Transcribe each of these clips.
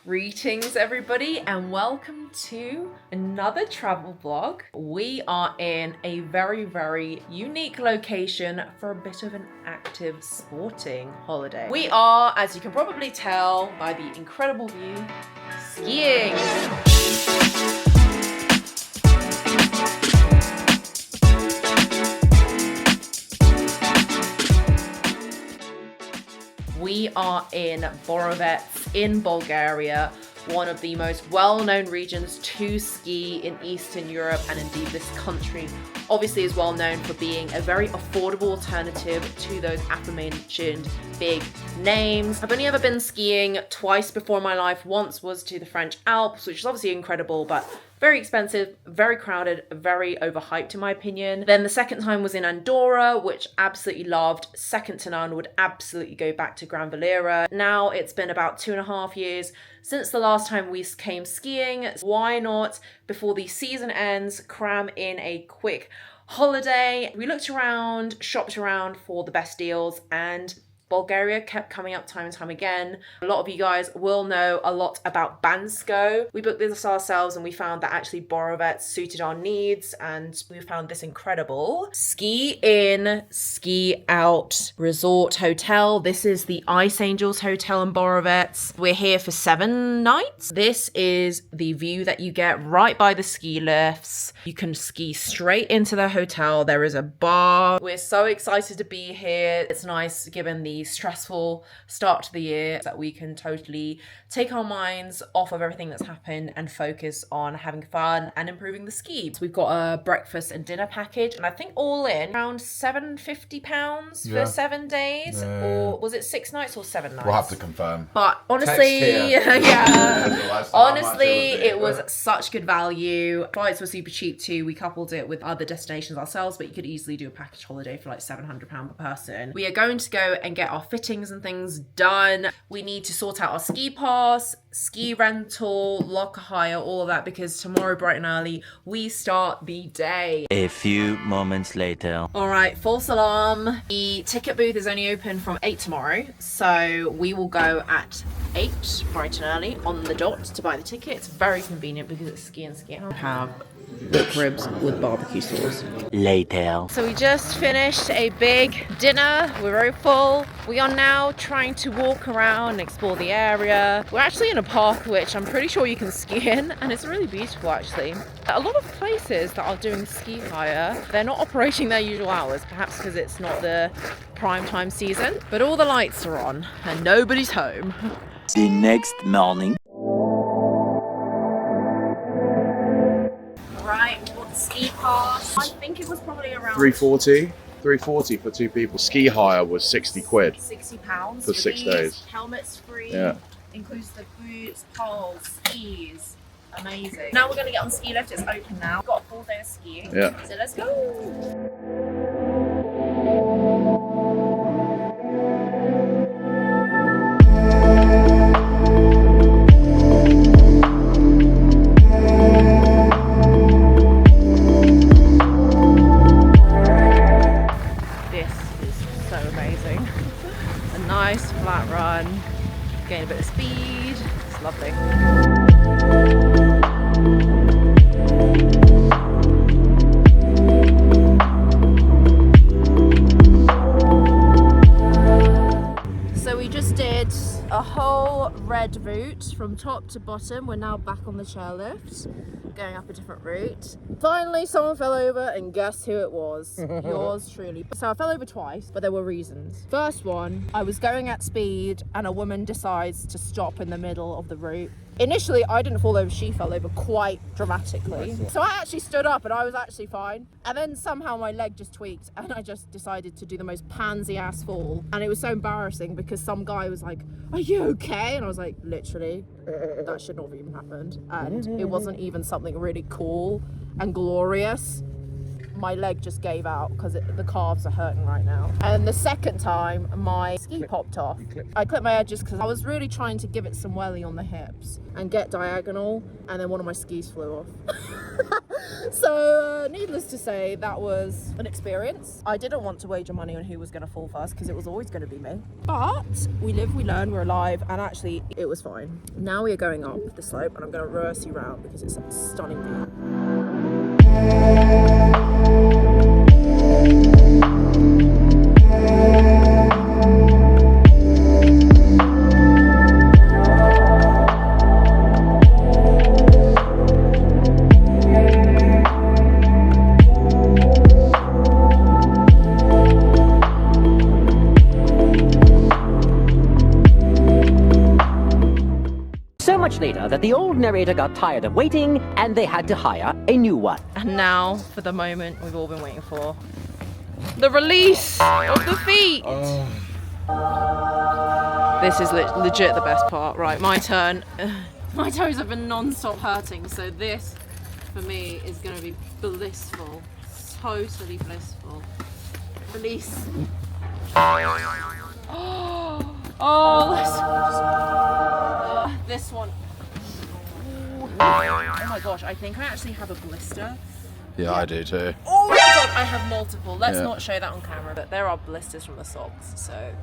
Greetings everybody and welcome to another travel vlog. We are in a very unique location for a bit of an active sporting holiday. We are, as you can probably tell by the incredible view, skiing. We are in Borovets in Bulgaria, one of the most well-known regions to ski in Eastern Europe, and indeed this country obviously is well known for being a very affordable alternative to those aforementioned big names. I've only ever been skiing twice before in my life. Once was to the French Alps, which is obviously incredible, but very expensive, very crowded, very overhyped in my opinion. Then the second time was in Andorra, which absolutely loved, second to none, would absolutely go back to Gran Valera. Now it's been about 2.5 years since the last time we came skiing. Why not, before the season ends, cram in a quick holiday? We looked around, shopped around for the best deals, and Bulgaria kept coming up time and time again. A lot of you guys will know a lot about Bansko. We booked this ourselves and we found that actually Borovets suited our needs, and we found this incredible ski in, ski out resort hotel. This is the Ice Angels Hotel in Borovets. We're here for 7 nights. This is the view that you get right by the ski lifts. You can ski straight into the hotel. There is a bar. We're so excited to be here. It's nice given the stressful start to the year that we can totally take our minds off of everything that's happened and focus on having fun and improving the ski. So we've got a breakfast and dinner package, and I think all in around £750 for 7 days. Or was it 6 nights or 7 nights? We'll have to confirm. But honestly, honestly, it was such good value. Flights were super cheap too. We coupled it with other destinations ourselves, but you could easily do a package holiday for like £700 per person. We are going to go and get our fittings and things done. We need to sort out our ski pass, ski rental, locker hire, all of that, because tomorrow bright and early we start the day. A few moments later. All right, false alarm. The ticket booth is only open from 8 tomorrow, so we will go at 8 bright and early on the dot to buy the ticket. It's very convenient because it's ski and ski out. Have pork ribs with barbecue sauce. Later. So we just finished a big dinner. We're very full. We are now trying to walk around and explore the area. We're actually in a park which I'm pretty sure you can ski in, and it's really beautiful actually. A lot of places that are doing ski hire, they're not operating their usual hours, perhaps because it's not the prime time season, but all the lights are on and nobody's home. The next morning. Ski pass, I think it was probably around 340 for 2 people. Ski hire was 60 quid. £60 for 6 days. Helmets free, yeah. Includes the boots, poles, skis. Amazing. Now we're going to get on the ski lift. It's open now. We've got a full day of skiing. Yeah. So let's go. Nice flat run, getting a bit of speed, it's lovely. So we just did a whole red route from top to bottom. We're now back on the chairlift, going up a different route. Finally, someone fell over, and guess who it was? Yours truly. So I fell over twice, but there were reasons. First one, I was going at speed and a woman decides to stop in the middle of the route. Initially, I didn't fall over, she fell over quite dramatically. So I actually stood up and I was actually fine. And then somehow my leg just tweaked and I just decided to do the most pansy ass fall. And it was so embarrassing because some guy was like, "Are you okay?" And I was like, literally, that should not have even happened. And it wasn't even something really cool and glorious. My leg just gave out because the calves are hurting right now. And the second time, my ski popped off. I clipped my edges because I was really trying to give it some welly on the hips and get diagonal, and then one of my skis flew off. So needless to say, that was an experience. I didn't want to wager money on who was going to fall first because it was always going to be me. But we live, we learn, we're alive, and actually it was fine. Now we are going up the slope and I'm going to reverse you around because it's a stunning view. So much later that the old narrator got tired of waiting and they had to hire a new one. And now for the moment we've all been waiting for. The release of the feet. This is legit the best part. Right, my turn. My toes have been non-stop hurting, so this for me is going to be blissful. Totally blissful. Release. Oh, this one. Oh my gosh, I think I actually have a blister. Yeah, I do too. Oh my god, I have multiple. Let's not show that on camera, but there are blisters from the socks, so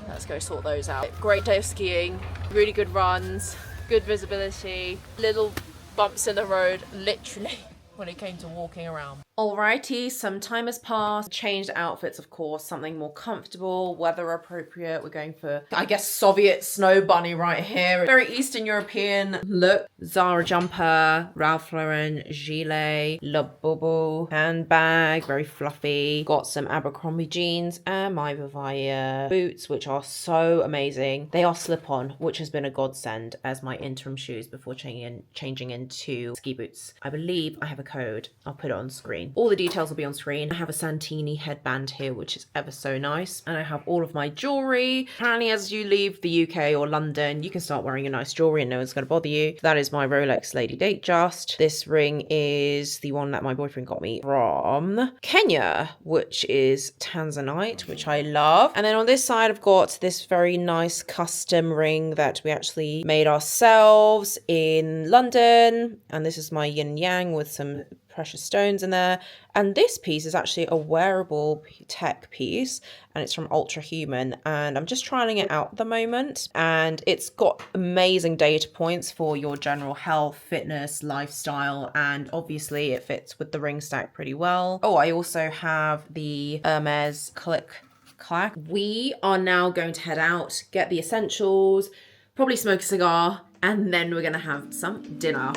let's go sort those out. Great day of skiing, really good runs, good visibility, little bumps in the road, literally, when it came to walking around. Alrighty, some time has passed. Changed outfits, of course, something more comfortable, weather appropriate. We're going for, I guess, Soviet snow bunny right here. Very Eastern European look. Zara jumper, Ralph Lauren gilet, Le Bobo handbag, very fluffy. Got some Abercrombie jeans and my VIVAIA boots, which are so amazing. They are slip-on, which has been a godsend as my interim shoes before changing into ski boots. I believe I have a code. I'll put it on screen. All the details will be on screen. I have a Santini headband here, which is ever so nice. And I have all of my jewelry. Apparently, as you leave the UK or London, you can start wearing your nice jewelry and no one's going to bother you. That is my Rolex Lady Datejust. This ring is the one that my boyfriend got me from Kenya, which is Tanzanite, which I love. And then on this side, I've got this very nice custom ring that we actually made ourselves in London. And this is my yin yang with some precious stones in there. And this piece is actually a wearable tech piece and it's from Ultrahuman, and I'm just trying it out at the moment, and it's got amazing data points for your general health, fitness, lifestyle, and obviously it fits with the ring stack pretty well. Oh, I also have the Hermes Click Clack. We are now going to head out, get the essentials, probably smoke a cigar, and then we're gonna have some dinner.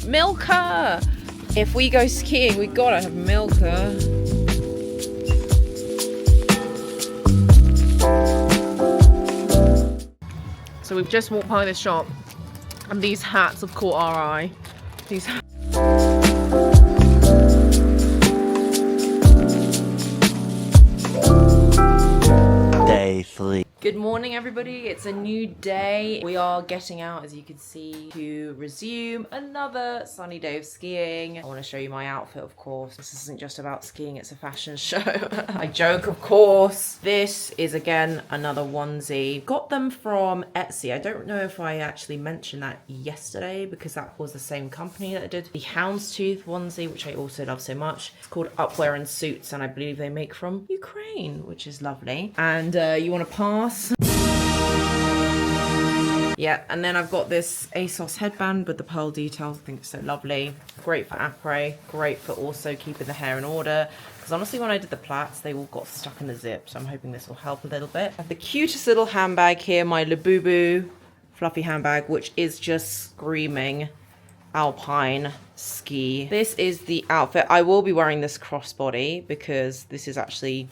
Milka! If we go skiing, we gotta have Milka. So we've just walked by this shop, and these hats have caught our eye. These hats. Day 3. Good morning, everybody. It's a new day. We are getting out, as you can see, to resume another sunny day of skiing. I want to show you my outfit, of course. This isn't just about skiing, it's a fashion show. I joke, of course. This is, again, another onesie. Got them from Etsy. I don't know if I actually mentioned that yesterday because that was the same company that did the houndstooth onesie, which I also love so much. It's called Upwear and Suits, and I believe they make from Ukraine, which is lovely. And you want to pass? Yeah, and then I've got this ASOS headband with the pearl details. I think it's so lovely. Great for après, great for also keeping the hair in order. Because honestly, when I did the plaits, they all got stuck in the zip. So I'm hoping this will help a little bit. I have the cutest little handbag here, my Labubu fluffy handbag, which is just screaming alpine ski. This is the outfit. I will be wearing this crossbody because this is actually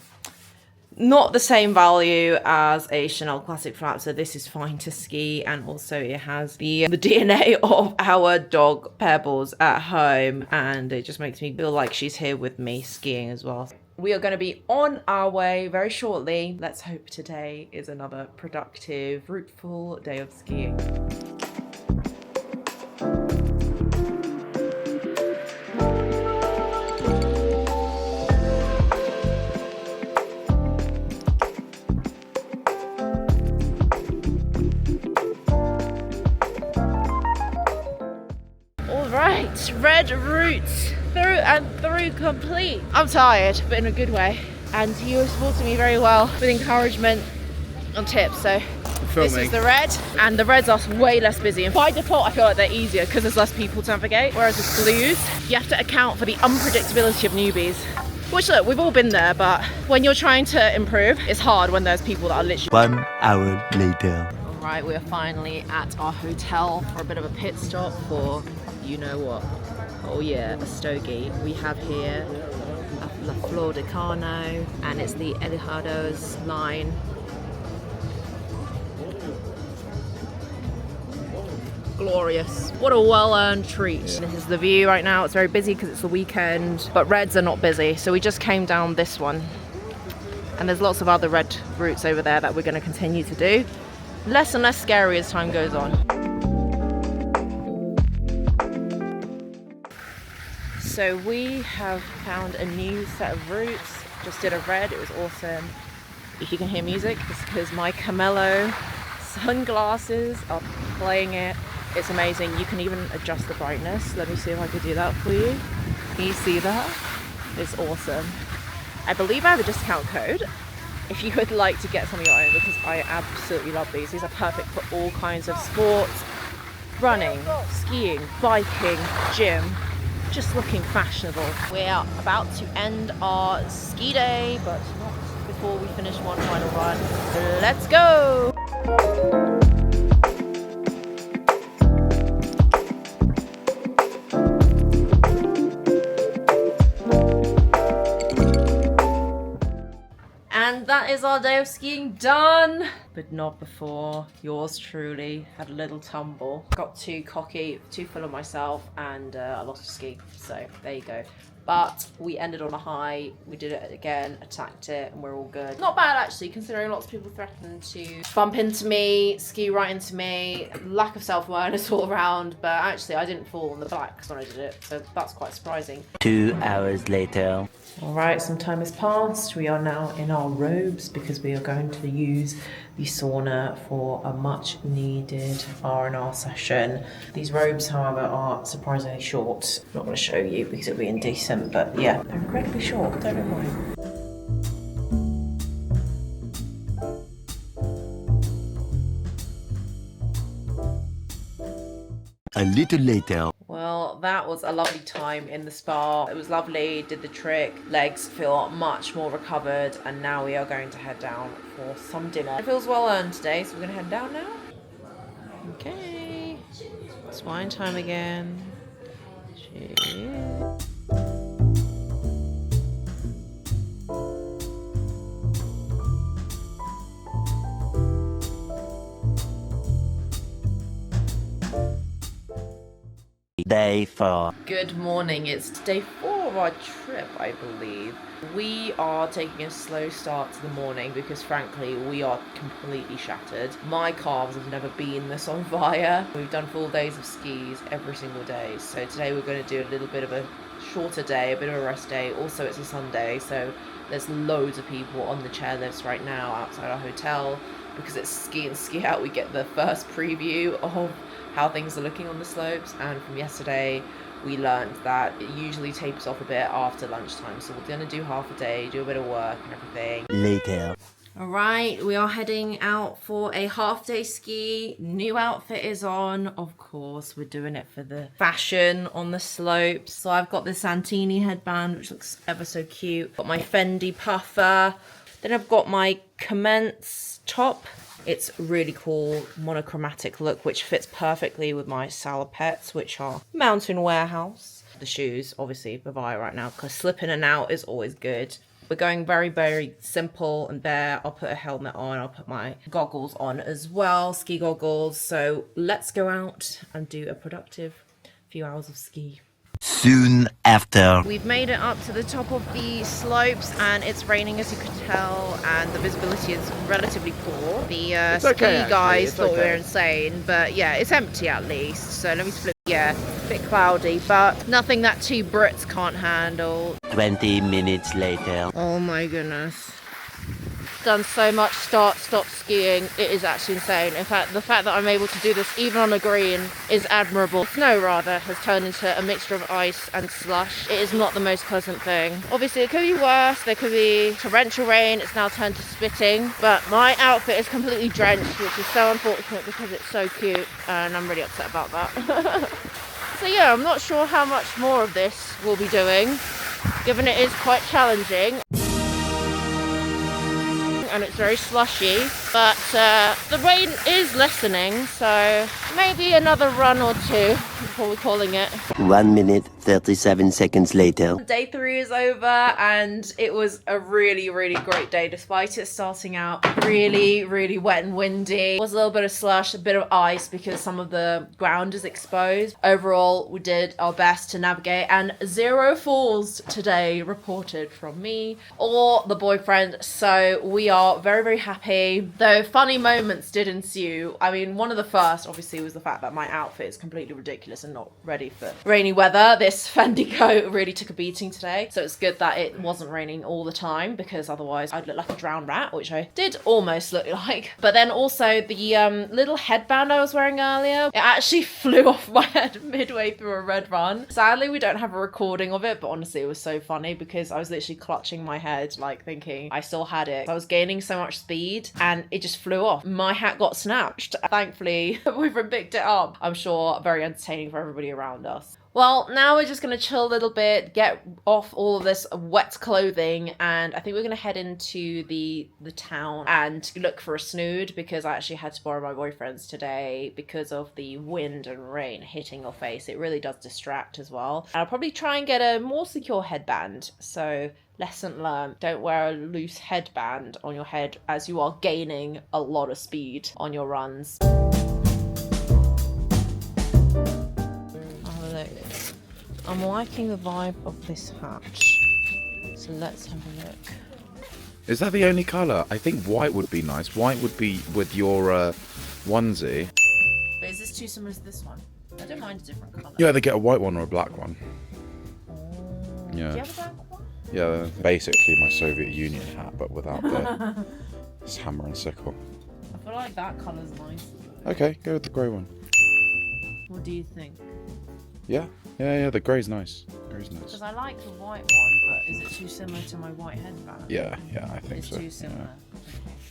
not the same value as a Chanel classic flap, so this is fine to ski, and also it has the DNA of our dog Pebbles at home, and it just makes me feel like she's here with me skiing as well. We are going to be on our way very shortly. Let's hope today is another productive, fruitful day of skiing. Right, red route through and through complete. I'm tired, but in a good way. And you were supporting me very well with encouragement and tips. So this is the red, and the reds are way less busy. And by default, I feel like they're easier because there's less people to navigate. Whereas with blues, you have to account for the unpredictability of newbies. Which, look, we've all been there, but when you're trying to improve, it's hard when there's people that are literally... 1 hour later. Right, we're finally at our hotel for a bit of a pit stop for you know what. Oh yeah, a stogie. We have here a La Flor de Carno, and it's the Elijados line. Glorious. What a well-earned treat. This is the view right now. It's very busy because it's the weekend, but reds are not busy. So we just came down this one. And there's lots of other red routes over there that we're going to continue to do. Less and less scary as time goes on. So we have found a new set of routes. Just did a red, it was awesome. If you can hear music, it's because my Chamelo sunglasses are playing it. It's amazing. You can even adjust the brightness. Let me see if I could do that for you. Can you see that? It's awesome. I believe I have a discount code if you would like to get some of your own, because I absolutely love these. These are perfect for all kinds of sports. Running, skiing, biking, gym, just looking fashionable. We're about to end our ski day, but not before we finish one final run. Let's go! And that is our day of skiing done, but not before yours truly had a little tumble. Got too cocky, too full of myself, and I lost a ski, so there you go. But we ended on a high, we did it again, attacked it, and we're all good. Not bad actually, considering lots of people threatened to bump into me, ski right into me, lack of self-awareness all around, but actually I didn't fall on the blacks when I did it, so that's quite surprising. 2 hours later. Alright, some time has passed. We are now in our robes because we are going to use the sauna for a much needed R&R session. These robes, however, are surprisingly short. I'm not going to show you because it'll be indecent, but yeah, they're incredibly short, don't know why. A little later. Well, that was a lovely time in the spa. It was lovely, did the trick. Legs feel much more recovered, and now we are going to head down for some dinner. It feels well earned today, so we're going to head down now. Okay, it's wine time again. Cheers. Day 4. Good morning, it's day 4 of our trip, I believe. We are taking a slow start to the morning because frankly we are completely shattered. My calves have never been this on VIVAIA. We've done full days of skis every single day, so today we're going to do a little bit of a shorter day, a bit of a rest day. Also it's a Sunday, so there's loads of people on the chairlifts right now outside our hotel. Because it's ski in, ski out, we get the first preview of how things are looking on the slopes, and from yesterday we learned that it usually tapers off a bit after lunchtime, so we're going to do half a day, do a bit of work and everything. Later. Alright, we are heading out for a half-day ski. New outfit is on, of course. We're doing it for the fashion on the slopes. So I've got this Santini headband, which looks ever so cute. Got my Fendi puffer. Then I've got my Commence top. It's really cool monochromatic look, which fits perfectly with my salopettes, which are Mountain Warehouse. The shoes, obviously, VIVAIA right now, because slipping in and out is always good. We're going very, very simple and bare. I'll put a helmet on. I'll put my goggles on as well, ski goggles. So let's go out and do a productive few hours of ski. Soon after. We've made it up to the top of the slopes and it's raining, as you can tell, and the visibility is relatively poor. The ski guys thought we were insane, but yeah, it's empty at least. So let me flip. Yeah, a bit cloudy, but nothing that 2 Brits can't handle. 20 minutes later. Oh my goodness. done so much start-stop skiing. It is actually insane. In fact, the fact that I'm able to do this even on a green is admirable. Snow, rather, has turned into a mixture of ice and slush. It is not the most pleasant thing. Obviously, it could be worse. There could be torrential rain. It's now turned to spitting. But my outfit is completely drenched, which is so unfortunate because it's so cute. And I'm really upset about that. So yeah, I'm not sure how much more of this we'll be doing, given it is quite challenging. And it's very slushy, but the rain is lessening, so maybe another run or two before we're calling it. 1 minute, 37 seconds later. Day 3 is over, and it was a really, really great day, despite it starting out really, really wet and windy. There was a little bit of slush, a bit of ice because some of the ground is exposed. Overall, we did our best to navigate, and 0 falls today reported from me or the boyfriend, so we are very, very happy. Though funny moments did ensue. I mean, one of the first obviously was the fact that my outfit is completely ridiculous and not ready for rainy weather. This Fendi coat really took a beating today, so it's good that it wasn't raining all the time, because otherwise I'd look like a drowned rat, which I did almost look like. But then also the little headband I was wearing earlier, it actually flew off my head midway through a red run. Sadly, we don't have a recording of it, but honestly it was so funny because I was literally clutching my head, like thinking I still had it. I was gaining so much speed and it just flew off. My hat got snatched. Thankfully, we picked it up. I'm sure very entertaining for everybody around us. Well, now we're just going to chill a little bit, get off all of this wet clothing, and I think we're going to head into the town and look for a snood, because I actually had to borrow my boyfriend's today because of the wind and rain hitting your face. It really does distract as well. And I'll probably try and get a more secure headband. So lesson learned, don't wear a loose headband on your head as you are gaining a lot of speed on your runs. I'm liking the vibe of this hat, so let's have a look. Is that the only colour? I think white would be nice. White would be with your onesie. But is this too similar to this one? I don't mind a different colour. Yeah, they get a white one or a black one. Oh. Yeah. Do you have a black one? Yeah, basically my Soviet Union hat, but without the this hammer and sickle. I feel like that colour's nice. Okay, go with the grey one. What do you think? Yeah, the grey's nice. Grey's nice. Because I like the white one, but is it too similar to my white headband? Yeah, I think it's so. It's too similar.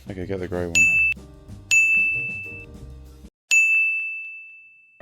Yeah. Okay, get the grey one.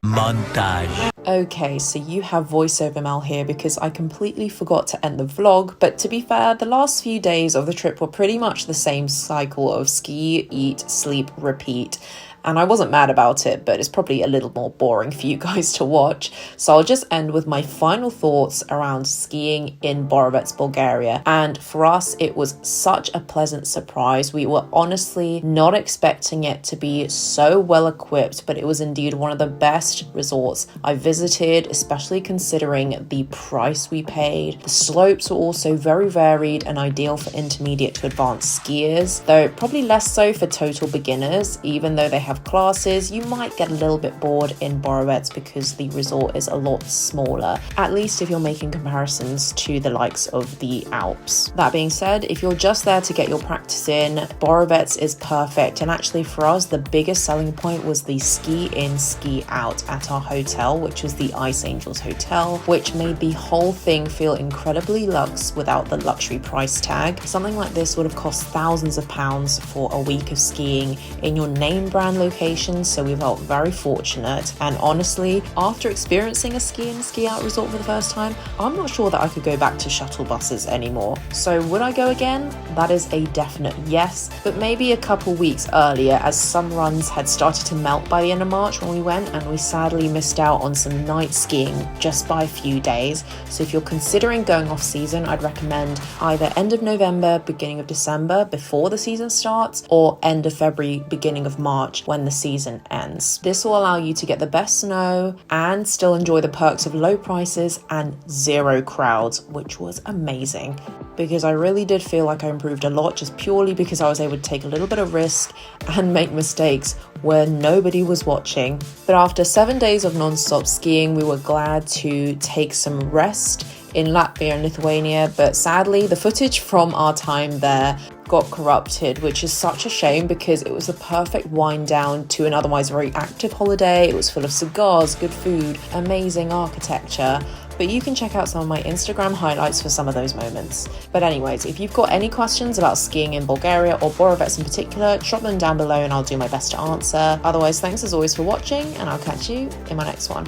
Montage. Okay, so you have voiceover Mel here because I completely forgot to end the vlog, but to be fair, the last few days of the trip were pretty much the same cycle of ski, eat, sleep, repeat. And I wasn't mad about it, but it's probably a little more boring for you guys to watch. So I'll just end with my final thoughts around skiing in Borovets, Bulgaria. And for us, it was such a pleasant surprise. We were honestly not expecting it to be so well equipped, but it was indeed one of the best resorts I visited, especially considering the price we paid. The slopes were also very varied and ideal for intermediate to advanced skiers, though probably less so for total beginners. Even though they have classes, you might get a little bit bored in Borovets because the resort is a lot smaller, at least if you're making comparisons to the likes of the Alps. That being said, if you're just there to get your practice in, Borovets is perfect. And actually for us, the biggest selling point was the ski in, ski out at our hotel, which was the Ice Angels Hotel, which made the whole thing feel incredibly luxe without the luxury price tag. Something like this would have cost thousands of pounds for a week of skiing in your name brand location, so we felt very fortunate. And honestly, after experiencing a ski in, ski out resort for the first time, I'm not sure that I could go back to shuttle buses anymore. So would I go again? That is a definite yes, but maybe a couple weeks earlier, as some runs had started to melt by the end of March when we went, and we sadly missed out on some night skiing just by a few days. So if you're considering going off season, I'd recommend either end of November, beginning of December before the season starts, or end of February, beginning of March when the season ends. This will allow you to get the best snow and still enjoy the perks of low prices and zero crowds, which was amazing, because I really did feel like I improved a lot just purely because I was able to take a little bit of risk and make mistakes where nobody was watching. But after 7 days of non-stop skiing, we were glad to take some rest in Latvia and Lithuania, but sadly the footage from our time there got corrupted, which is such a shame because it was the perfect wind down to an otherwise very active holiday. It was full of cigars, good food, amazing architecture. But you can check out some of my Instagram highlights for some of those moments. But anyways, if you've got any questions about skiing in Bulgaria or Borovets in particular, drop them down below and I'll do my best to answer. Otherwise, thanks as always for watching, and I'll catch you in my next one.